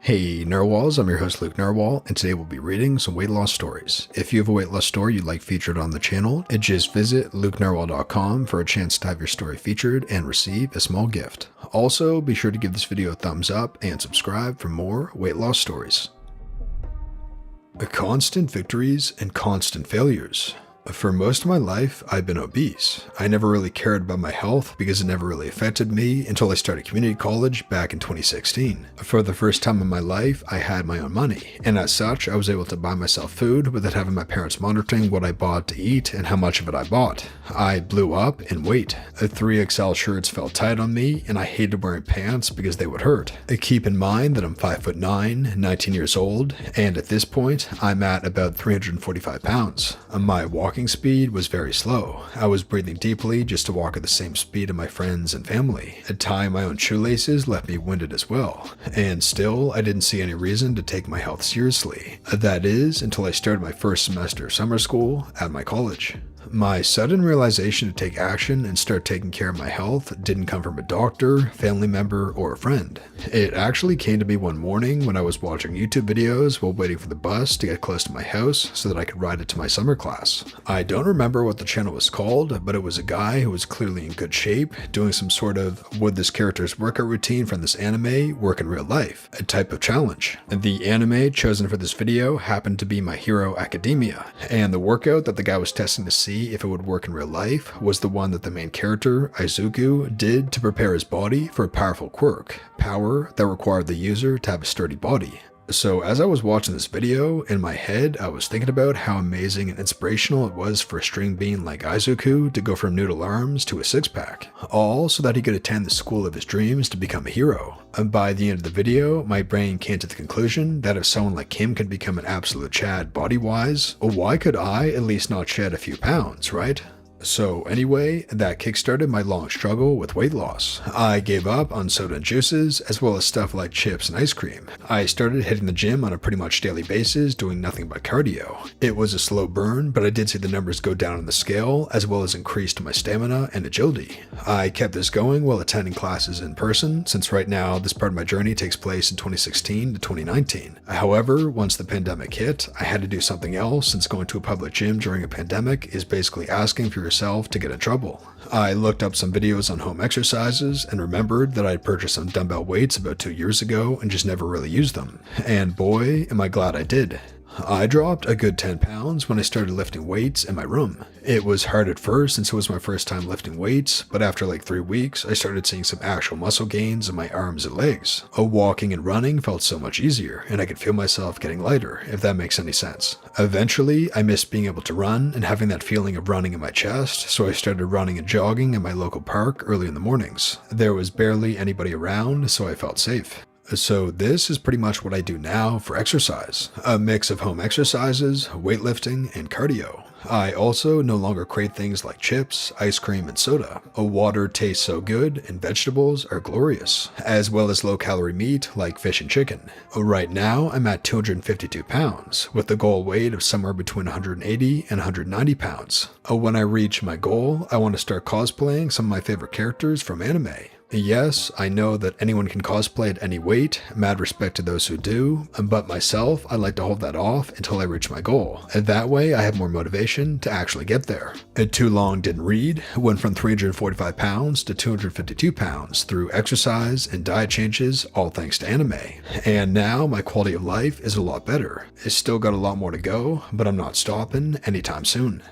Hey Narwhals, I'm your host Luke Narwhal, and today we'll be reading some weight loss stories. If you have a weight loss story you'd like featured on the channel, just visit lukenarwhal.com for a chance to have your story featured and receive a small gift. Also, be sure to give this video a thumbs up and subscribe for more weight loss stories. Constant victories and constant failures. For most of my life, I've been obese. I never really cared about my health because it never really affected me until I started community college back in 2016. For the first time in my life, I had my own money, and as such, I was able to buy myself food without having my parents monitoring what I bought to eat and how much of it I bought. I blew up in weight. 3XL shirts felt tight on me, and I hated wearing pants because they would hurt. Keep in mind that I'm 5'9", 19 years old, and at this point, I'm at about 345 pounds. My walking speed was very slow. I was breathing deeply just to walk at the same speed of my friends and family. Tying my own shoelaces left me winded as well. And still, I didn't see any reason to take my health seriously. That is, until I started my first semester of summer school at my college. My sudden realization to take action and start taking care of my health didn't come from a doctor, family member, or a friend. It actually came to me one morning when I was watching YouTube videos while waiting for the bus to get close to my house so that I could ride it to my summer class. I don't remember what the channel was called, but it was a guy who was clearly in good shape, doing some sort of would this character's workout routine from this anime work in real life, a type of challenge. The anime chosen for this video happened to be My Hero Academia, and the workout that the guy was testing to see if it would work in real life was the one that the main character, Izuku, did to prepare his body for a powerful quirk, power that required the user to have a sturdy body. So as I was watching this video, in my head I was thinking about how amazing and inspirational it was for a string bean like Izuku to go from noodle arms to a six-pack, all so that he could attend the school of his dreams to become a hero. And by the end of the video, my brain came to the conclusion that if someone like him can become an absolute Chad body-wise, why could I at least not shed a few pounds, right? So anyway, that kickstarted my long struggle with weight loss. I gave up on soda and juices, as well as stuff like chips and ice cream. I started hitting the gym on a pretty much daily basis, doing nothing but cardio. It was a slow burn, but I did see the numbers go down on the scale, as well as increased my stamina and agility. I kept this going while attending classes in person, since right now this part of my journey takes place in 2016 to 2019. However, once the pandemic hit, I had to do something else, since going to a public gym during a pandemic is basically asking for yourself to get in trouble. I looked up some videos on home exercises and remembered that I had purchased some dumbbell weights about 2 years ago and just never really used them. And boy, am I glad I did. I dropped a good 10 pounds when I started lifting weights in my room. It was hard at first since it was my first time lifting weights, but after like 3 weeks, I started seeing some actual muscle gains in my arms and legs. Walking and running felt so much easier, and I could feel myself getting lighter, if that makes any sense. Eventually, I missed being able to run and having that feeling of running in my chest, so I started running and jogging in my local park early in the mornings. There was barely anybody around, so I felt safe. So this is pretty much what I do now for exercise. A mix of home exercises, weightlifting, and cardio. I also no longer crave things like chips, ice cream, and soda. Water tastes so good, and vegetables are glorious, as well as low-calorie meat like fish and chicken. Right now, I'm at 252 pounds, with the goal weight of somewhere between 180 and 190 pounds. When I reach my goal, I want to start cosplaying some of my favorite characters from anime. Yes, I know that anyone can cosplay at any weight, mad respect to those who do, but myself, I like to hold that off until I reach my goal. That way, I have more motivation to actually get there. Too long didn't read, went from 345 pounds to 252 pounds through exercise and diet changes, all thanks to anime. And now my quality of life is a lot better. It's still got a lot more to go, but I'm not stopping anytime soon.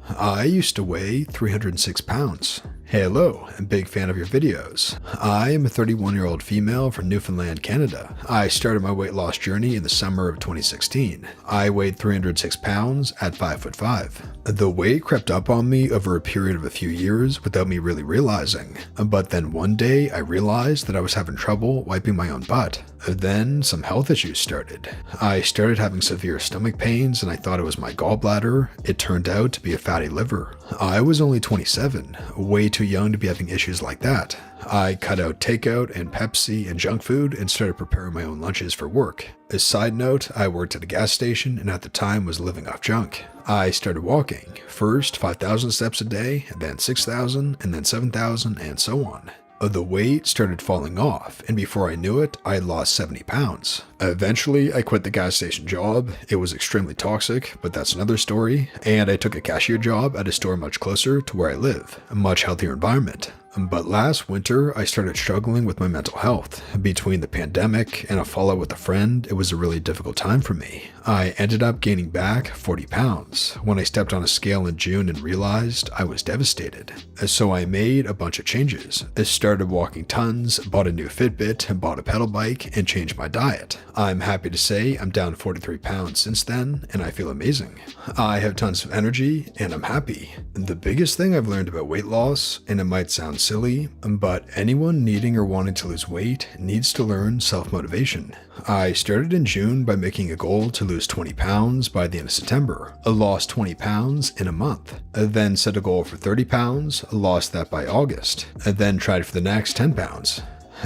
I used to weigh 306 pounds. Hello, I'm a big fan of your videos. I am a 31-year-old female from Newfoundland, Canada. I started my weight loss journey in the summer of 2016. I weighed 306 pounds at 5'5". The weight crept up on me over a period of a few years without me really realizing. But then one day I realized that I was having trouble wiping my own butt. Then some health issues started. I started having severe stomach pains and I thought it was my gallbladder. It turned out to be a fatty liver. I was only 27, way too young to be having issues like that. I cut out takeout and Pepsi and junk food and started preparing my own lunches for work. A side note, I worked at a gas station and at the time was living off junk. I started walking, first 5,000 steps a day, then 6,000, and then 7,000, and so on. The weight started falling off, and before I knew it, I had lost 70 pounds. Eventually, I quit the gas station job. It was extremely toxic, but that's another story, and I took a cashier job at a store much closer to where I live, a much healthier environment. But last winter, I started struggling with my mental health. Between the pandemic and a fallout with a friend, it was a really difficult time for me. I ended up gaining back 40 pounds when I stepped on a scale in June and realized I was devastated. So I made a bunch of changes. I started walking tons, bought a new Fitbit, bought a pedal bike, and changed my diet. I'm happy to say I'm down 43 pounds since then, and I feel amazing. I have tons of energy, and I'm happy. The biggest thing I've learned about weight loss, and it might sound silly, but anyone needing or wanting to lose weight needs to learn self-motivation. I started in June by making a goal to lose 20 pounds by the end of September. I lost 20 pounds in a month. I then set a goal for 30 pounds, lost that by August. I then tried for the next 10 pounds.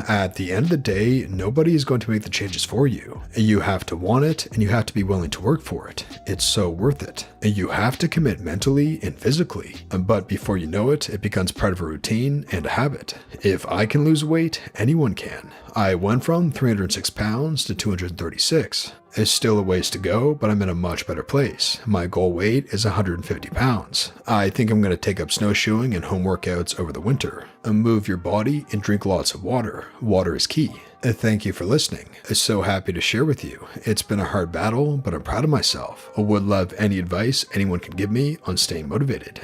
At the end of the day, nobody is going to make the changes for you. You have to want it, and you have to be willing to work for it. It's so worth it. You have to commit mentally and physically, but before you know it, it becomes part of a routine and a habit. If I can lose weight, anyone can. I went from 306 pounds to 236. There's still a ways to go, but I'm in a much better place. My goal weight is 150 pounds. I think I'm going to take up snowshoeing and home workouts over the winter. Move your body and drink lots of water. Water is key. Thank you for listening. I'm so happy to share with you. It's been a hard battle, but I'm proud of myself. I would love any advice anyone can give me on staying motivated.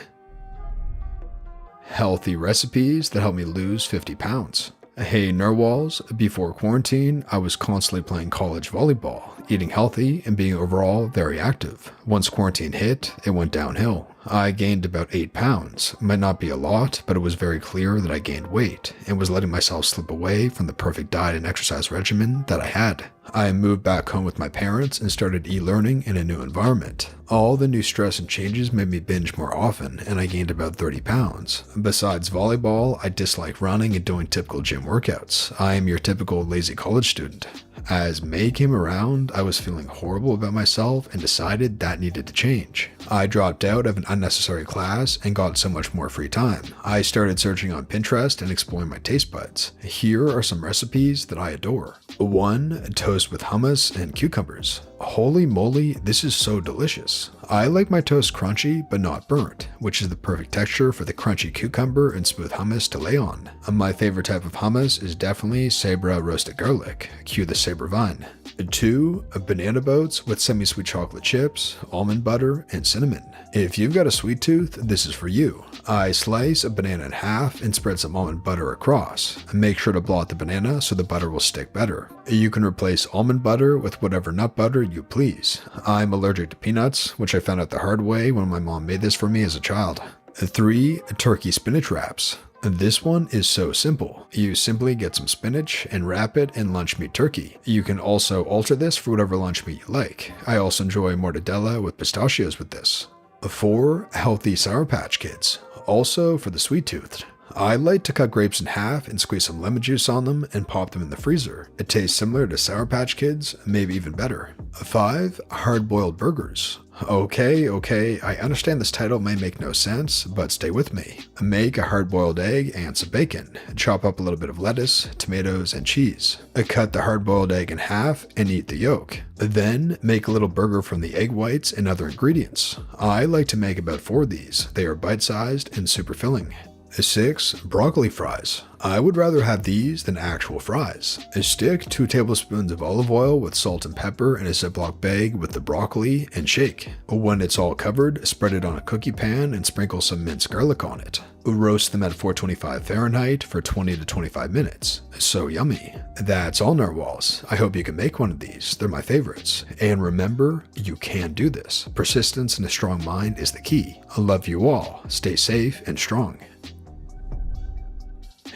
Healthy recipes that help me lose 50 pounds. Hey Narwhals, before quarantine, I was constantly playing college volleyball, eating healthy, and being overall very active. Once quarantine hit, it went downhill. I gained about 8 pounds. Might not be a lot, but it was very clear that I gained weight and was letting myself slip away from the perfect diet and exercise regimen that I had. I moved back home with my parents and started e-learning in a new environment. All the new stress and changes made me binge more often, and I gained about 30 pounds. Besides volleyball, I dislike running and doing typical gym workouts. I am your typical lazy college student. As May came around, I was feeling horrible about myself and decided that needed to change. I dropped out of an unnecessary class and got so much more free time. I started searching on Pinterest and exploring my taste buds. Here are some recipes that I adore. 1. Toast with hummus and cucumbers. Holy moly, this is so delicious. I like my toast crunchy but not burnt, which is the perfect texture for the crunchy cucumber and smooth hummus to lay on. My favorite type of hummus is definitely Sabra roasted garlic. Cue the Sabra vine. 2. Banana boats with semi-sweet chocolate chips, almond butter, and cinnamon. If you've got a sweet tooth, this is for you. I slice a banana in half and spread some almond butter across. Make sure to blot the banana so the butter will stick better. You can replace almond butter with whatever nut butter you please. I'm allergic to peanuts, which I found out the hard way when my mom made this for me as a child. 3. Turkey spinach wraps. This one is so simple. You simply get some spinach and wrap it in lunch meat turkey. You can also alter this for whatever lunch meat you like. I also enjoy mortadella with pistachios with this. 4. Healthy Sour Patch Kids. Also for the sweet-toothed. I like to cut grapes in half and squeeze some lemon juice on them and pop them in the freezer. It tastes similar to Sour Patch Kids, maybe even better. 5. Hard-boiled burgers. Okay, I understand this title may make no sense, but stay with me. Make a hard-boiled egg and some bacon. Chop up a little bit of lettuce, tomatoes, and cheese. Cut the hard-boiled egg in half and eat the yolk. Then make a little burger from the egg whites and other ingredients. I like to make about 4 of these. They are bite-sized and super filling. 6. Broccoli fries. I would rather have these than actual fries. Stick 2 tablespoons of olive oil with salt and pepper in a Ziploc bag with the broccoli and shake. When it's all covered, spread it on a cookie pan and sprinkle some minced garlic on it. Roast them at 425 Fahrenheit for 20 to 25 minutes. So yummy. That's all narwhals. I hope you can make one of these. They're my favorites. And remember, you can do this. Persistence and a strong mind is the key. I love you all. Stay safe and strong.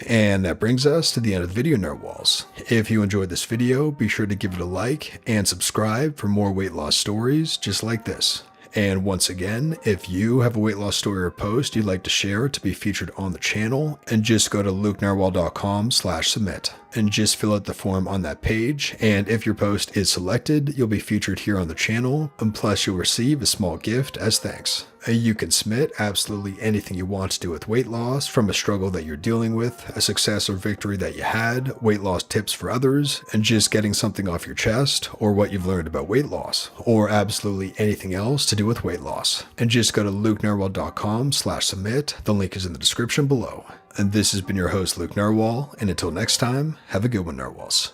And that brings us to the end of the video, narwhals. If you enjoyed this video, be sure to give it a like and subscribe for more weight loss stories just like this. And once again, if you have a weight loss story or post you'd like to share to be featured on the channel, and just go to lukenarwhal.com/submit. and just fill out the form on that page, and if your post is selected, you'll be featured here on the channel, and plus you'll receive a small gift as thanks. You can submit absolutely anything you want to do with weight loss, from a struggle that you're dealing with, a success or victory that you had, weight loss tips for others, and just getting something off your chest, or what you've learned about weight loss, or absolutely anything else to do with weight loss. And just go to lukenarwhal.com/submit. The link is in the description below. And this has been your host, Luke Narwhal, and until next time, have a good one, Narwhals.